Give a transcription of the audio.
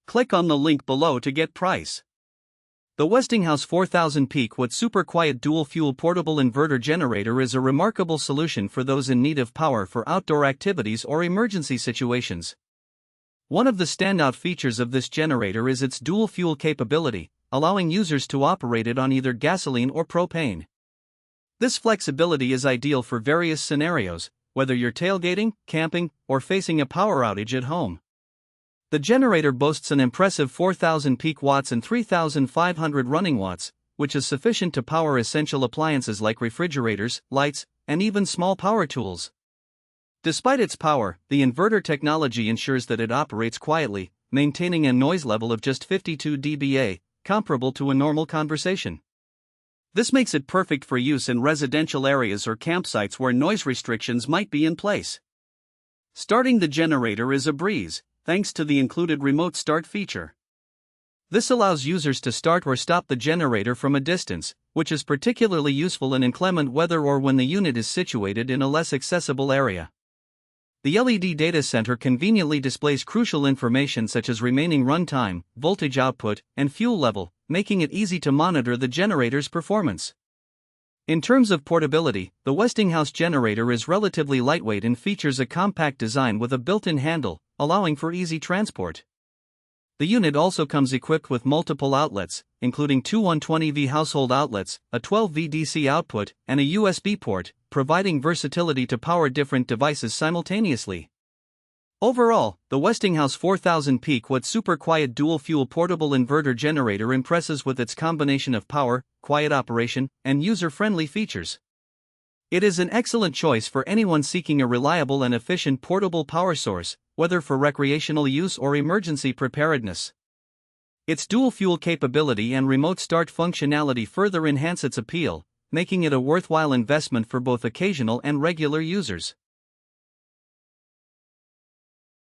Click on the link below to get price. The Westinghouse 4000 peak watt super quiet dual fuel portable inverter generator is a remarkable solution for those in need of power for outdoor activities or emergency situations. One of the standout features of this generator is its dual fuel capability, allowing users to operate it on either gasoline or propane. This flexibility is ideal for various scenarios, whether you're tailgating, camping, or facing a power outage at home. The generator boasts an impressive 4,000 peak watts and 3,500 running watts, which is sufficient to power essential appliances like refrigerators, lights, and even small power tools. Despite its power, the inverter technology ensures that it operates quietly, maintaining a noise level of just 52 dBA, comparable to a normal conversation. This makes it perfect for use in residential areas or campsites where noise restrictions might be in place. Starting the generator is a breeze, thanks to the included remote start feature. This allows users to start or stop the generator from a distance, which is particularly useful in inclement weather or when the unit is situated in a less accessible area. The LED data center conveniently displays crucial information such as remaining runtime, voltage output, and fuel level, making it easy to monitor the generator's performance. In terms of portability, the Westinghouse generator is relatively lightweight and features a compact design with a built-in handle, allowing for easy transport. The unit also comes equipped with multiple outlets, including two 120V household outlets, a 12V DC output, and a USB port, providing versatility to power different devices simultaneously. Overall, the Westinghouse 4000 peak watt super quiet dual fuel portable inverter generator impresses with its combination of power, quiet operation, and user-friendly features. It is an excellent choice for anyone seeking a reliable and efficient portable power source, whether for recreational use or emergency preparedness. Its dual fuel capability and remote start functionality further enhance its appeal, making it a worthwhile investment for both occasional and regular users.